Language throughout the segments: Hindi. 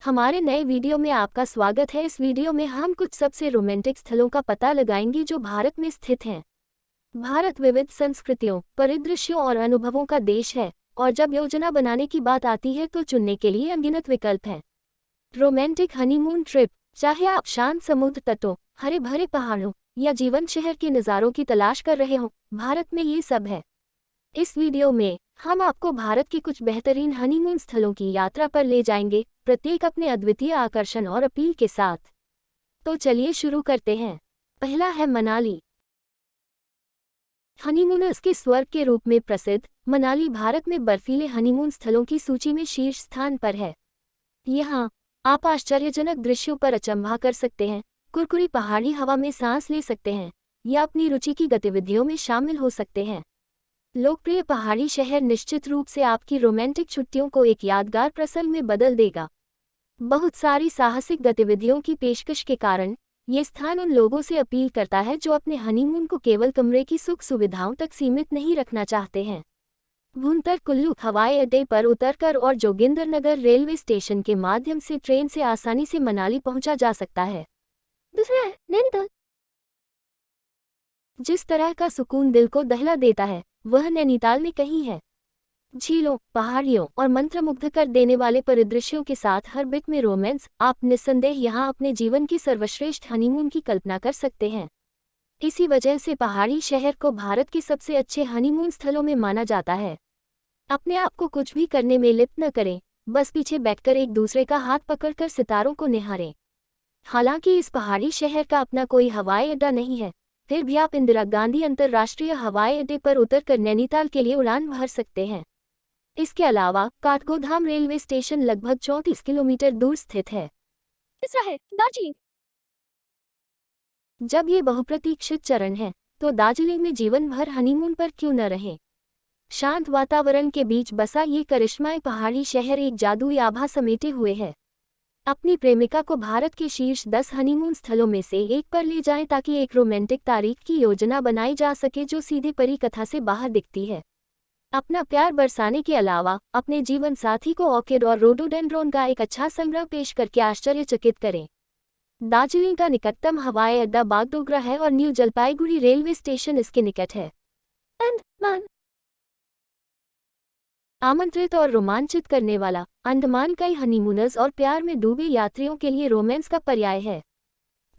हमारे नए वीडियो में आपका स्वागत है। इस वीडियो में हम कुछ सबसे रोमांटिक स्थलों का पता लगाएंगे जो भारत में स्थित हैं। भारत विविध संस्कृतियों, परिदृश्यों और अनुभवों का देश है, और जब योजना बनाने की बात आती है तो चुनने के लिए अनगिनत विकल्प हैं। रोमांटिक हनीमून ट्रिप, चाहे आप शांत समुद्र तटों, हरे भरे पहाड़ों या जीवन शहर के नज़ारों की तलाश कर रहे हो, भारत में ये सब है। इस वीडियो में हम आपको भारत के कुछ बेहतरीन हनीमून स्थलों की यात्रा पर ले जाएंगे, प्रत्येक अपने अद्वितीय आकर्षण और अपील के साथ। तो चलिए शुरू करते हैं। पहला है मनाली। हनीमूनर्स के स्वर्ग के रूप में प्रसिद्ध मनाली भारत में बर्फीले हनीमून स्थलों की सूची में शीर्ष स्थान पर है। यहाँ आप आश्चर्यजनक दृश्यों पर अचंभा कर सकते हैं, कुरकुरी पहाड़ी हवा में सांस ले सकते हैं या अपनी रुचि की गतिविधियों में शामिल हो सकते हैं। लोकप्रिय पहाड़ी शहर निश्चित रूप से आपकी रोमांटिक छुट्टियों को एक यादगार प्रसंग में बदल देगा। बहुत सारी साहसिक गतिविधियों की पेशकश के कारण ये स्थान उन लोगों से अपील करता है जो अपने हनीमून को केवल कमरे की सुख सुविधाओं तक सीमित नहीं रखना चाहते हैं। भुंतर कुल्लू हवाई अड्डे पर उतरकर और जोगिंदरनगर रेलवे स्टेशन के माध्यम से ट्रेन से आसानी से मनाली पहुंचा जा सकता है। दूसरा है नैनीताल। जिस तरह का सुकून दिल को दहला देता है, वह नैनीताल में कहीं है। झीलों, पहाड़ियों और मंत्रमुग्ध कर देने वाले परिदृश्यों के साथ हर बिट में रोमांस, आप निस्संदेह यहाँ अपने जीवन की सर्वश्रेष्ठ हनीमून की कल्पना कर सकते हैं। इसी वजह से पहाड़ी शहर को भारत के सबसे अच्छे हनीमून स्थलों में माना जाता है। अपने आप को कुछ भी करने में लिप्त न करें, बस पीछे बैठकर एक दूसरे का हाथ पकड़कर सितारों को निहारें। हालांकि इस पहाड़ी शहर का अपना कोई हवाई अड्डा नहीं है, फिर भी आप इंदिरा गांधी अंतर्राष्ट्रीय हवाई अड्डे पर उतरकर नैनीताल के लिए उड़ान भर सकते हैं। इसके अलावा काठगोदाम रेलवे स्टेशन लगभग 34 किलोमीटर दूर स्थित है। तीसरा है दार्जिलिंग। जब ये बहुप्रतीक्षित चरण है, तो दार्जिलिंग में जीवन भर हनीमून पर क्यों न रहें। शांत वातावरण के बीच बसा ये करिश्माई पहाड़ी शहर एक जादुई आभा समेटे हुए है। अपनी प्रेमिका को भारत के शीर्ष 10 हनीमून स्थलों में से एक पर ले जाएं ताकि एक रोमांटिक तारीख की योजना बनाई जा सके जो सीधे परी कथा से बाहर दिखती है। अपना प्यार बरसाने के अलावा अपने जीवन साथी को ऑर्किड और रोडोडेंड्रोन का एक अच्छा संग्रह पेश करके आश्चर्यचकित करें। दार्जिलिंग का निकटतम हवाई अड्डा बागडोगरा है और न्यू जलपाईगुड़ी रेलवे स्टेशन इसके निकट है। अंडमान। आमंत्रित और रोमांचित करने वाला अंडमान कई हनीमूनर्स और प्यार में डूबे यात्रियों के लिए रोमांस का पर्याय है।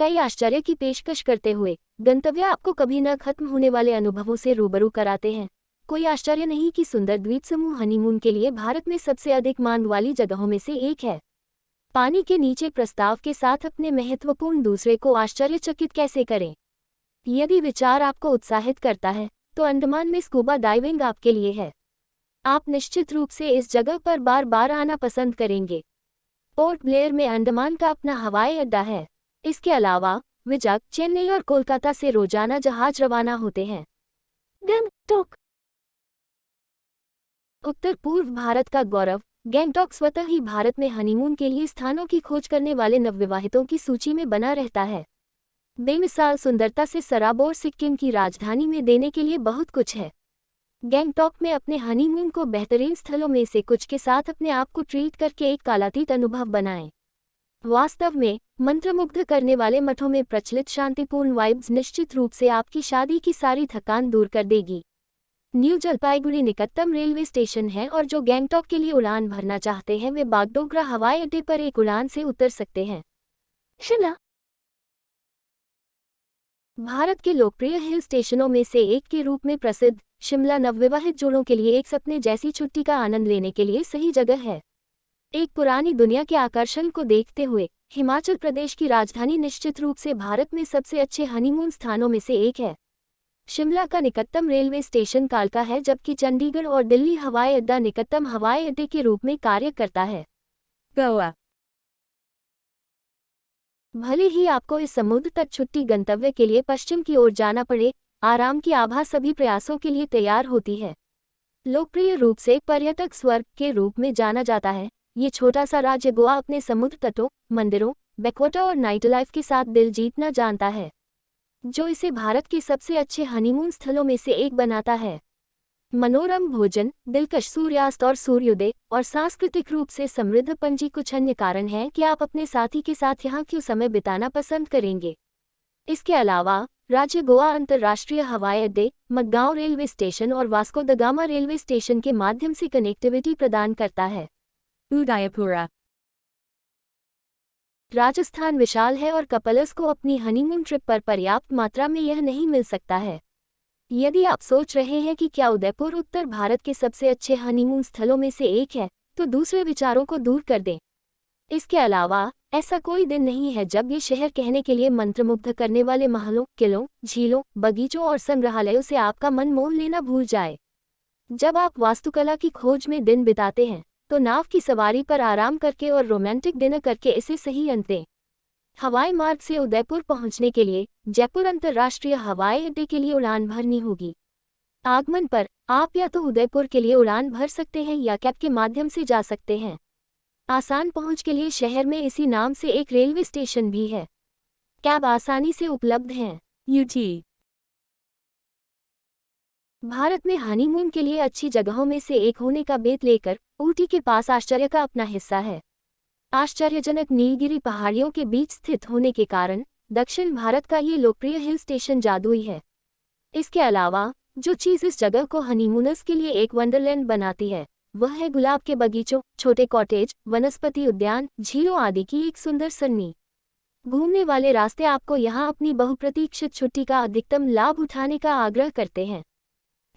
कई आश्चर्य की पेशकश करते हुए गंतव्य आपको कभी न खत्म होने वाले अनुभवों से रूबरू कराते हैं। कोई आश्चर्य नहीं कि सुंदर द्वीप समूह हनीमून के लिए भारत में सबसे अधिक मांग वाली जगहों में से एक है। पानी के नीचे प्रस्ताव के साथ अपने महत्वपूर्ण दूसरे को आश्चर्यचकित कैसे करें। यदि विचार आपको उत्साहित करता है तो अंडमान में स्कूबा डाइविंग आपके लिए है। आप निश्चित रूप से इस जगह पर बार बार आना पसंद करेंगे। पोर्ट ब्लेयर में अंडमान का अपना हवाई अड्डा है। इसके अलावा विजय, चेन्नई और कोलकाता से रोजाना जहाज रवाना होते हैं। गैंगटॉक। उत्तर पूर्व भारत का गौरव, गैंगटॉक स्वतः ही भारत में हनीमून के लिए स्थानों की खोज करने वाले नवविवाहितों की सूची में बना रहता है। बेमिसाल सुंदरता से सराबोर सिक्किम की राजधानी में देने के लिए बहुत कुछ है। गैंगटॉक में अपने हनीमून को बेहतरीन स्थलों में से कुछ के साथ अपने आप को ट्रीट करके एक कालातीत अनुभव बनाएं। वास्तव में मंत्रमुग्ध करने वाले मठों में प्रचलित शांतिपूर्ण वाइब्स निश्चित रूप से आपकी शादी की सारी थकान दूर कर देगी। न्यू जलपाईगुड़ी निकटतम रेलवे स्टेशन है और जो गैंगटॉक के लिए उड़ान भरना चाहते हैं वे बागडोगरा हवाई अड्डे पर एक उड़ान से उतर सकते हैं। शिमला। भारत के लोकप्रिय हिल स्टेशनों में से एक के रूप में प्रसिद्ध शिमला नवविवाहित जोड़ों के लिए एक सपने जैसी छुट्टी का आनंद लेने के लिए सही जगह है। एक पुरानी दुनिया के आकर्षण को देखते हुए हिमाचल प्रदेश की राजधानी निश्चित रूप से भारत में सबसे अच्छे हनीमून स्थानों में से एक है। शिमला का निकटतम रेलवे स्टेशन कालका है, जबकि चंडीगढ़ और दिल्ली हवाई अड्डा निकटतम हवाई अड्डे के रूप में कार्य करता है। गोवा। भले ही आपको इस समुद्र तट छुट्टी गंतव्य के लिए पश्चिम की ओर जाना पड़े, आराम की आभा सभी प्रयासों के लिए तैयार होती है। लोकप्रिय रूप से पर्यटक स्वर्ग के रूप में जाना जाता है, ये छोटा सा राज्य गोवा अपने समुद्र तटों, मंदिरों, बैकवाटर और नाइटलाइफ के साथ दिल जीतना जानता है, जो इसे भारत के सबसे अच्छे हनीमून स्थलों में से एक बनाता है। मनोरम भोजन, दिलकश सूर्यास्त और सूर्योदय और सांस्कृतिक रूप से समृद्ध पणजी कुछ अन्य कारण हैं कि आप अपने साथी के साथ यहाँ क्यों समय बिताना पसंद करेंगे। इसके अलावा राज्य गोवा अंतर्राष्ट्रीय हवाई अड्डे, मडगांव रेलवे स्टेशन और Vasco the gamma railway station के माध्यम से कनेक्टिविटी प्रदान करता है। उदयपुरा। राजस्थान विशाल है और कपल्स को अपनी हनीमून ट्रिप पर पर्याप्त मात्रा में यह नहीं मिल सकता है। यदि आप सोच रहे हैं कि क्या उदयपुर उत्तर भारत के सबसे अच्छे हनीमून स्थलों में से एक है, तो दूसरे विचारों को दूर कर दें। इसके अलावा ऐसा कोई दिन नहीं है जब ये शहर कहने के लिए मंत्रमुग्ध करने वाले महलों, किलों, झीलों, बगीचों और संग्रहालयों से आपका मन मोह लेना भूल जाए। जब आप वास्तुकला की खोज में दिन बिताते हैं, तो नाव की सवारी पर आराम करके और रोमांटिक डिनर करके इसे सही अंत दें। हवाई मार्ग से उदयपुर पहुंचने के लिए जयपुर अंतर्राष्ट्रीय हवाई अड्डे के लिए उड़ान भरनी होगी। आगमन पर आप या तो उदयपुर के लिए उड़ान भर सकते हैं या कैब के माध्यम से जा सकते हैं। आसान पहुंच के लिए शहर में इसी नाम से एक रेलवे स्टेशन भी है। कैब आसानी से उपलब्ध हैं। यूटी। भारत में हनीमून के लिए अच्छी जगहों में से एक होने का बेत लेकर ऊटी के पास आश्चर्य का अपना हिस्सा है। आश्चर्यजनक नीलगिरी पहाड़ियों के बीच स्थित होने के कारण दक्षिण भारत का ये लोकप्रिय हिल स्टेशन जादुई है। इसके अलावा जो चीज़ इस जगह को हनीमूनर्स के लिए एक वंडरलैंड बनाती है, वह है गुलाब के बगीचों, छोटे कॉटेज, वनस्पति उद्यान, झीलों आदि की एक सुंदर सरनी। घूमने वाले रास्ते आपको यहाँ अपनी बहुप्रतीक्षित छुट्टी का अधिकतम लाभ उठाने का आग्रह करते हैं।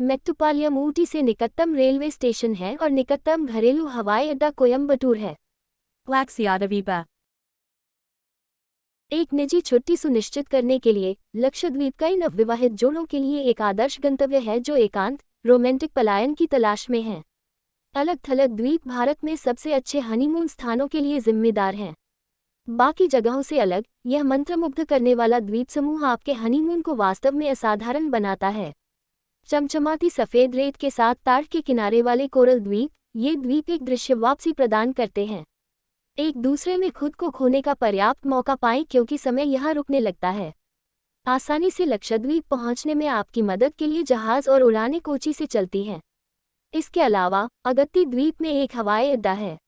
मेट्टुपालयम ऊटी से निकटतम रेलवे स्टेशन है और निकटतम घरेलू हवाई अड्डा कोयम्बटूर है। लक्षद्वीप। एक निजी छुट्टी सुनिश्चित करने के लिए लक्षद्वीप कई नवविवाहित जोड़ों के लिए एक आदर्श गंतव्य है जो एकांत, रोमांटिक पलायन की तलाश में हैं। अलग-थलग द्वीप भारत में सबसे अच्छे हनीमून स्थानों के लिए जिम्मेदार हैं। बाकी जगहों से अलग, यह मंत्रमुग्ध करने वाला द्वीप समूह आपके हनीमून को वास्तव में असाधारण बनाता है। चमचमाती सफ़ेद रेत के साथ तट के किनारे वाले कोरल द्वीप, ये द्वीप एक दृश्य वापसी प्रदान करते हैं। एक दूसरे में खुद को खोने का पर्याप्त मौका पाएं क्योंकि समय यहाँ रुकने लगता है। आसानी से लक्षद्वीप पहुँचने में आपकी मदद के लिए जहाज़ और उड़ानें कोची से चलती हैं। इसके अलावा अगत्ती द्वीप में एक हवाई अड्डा है।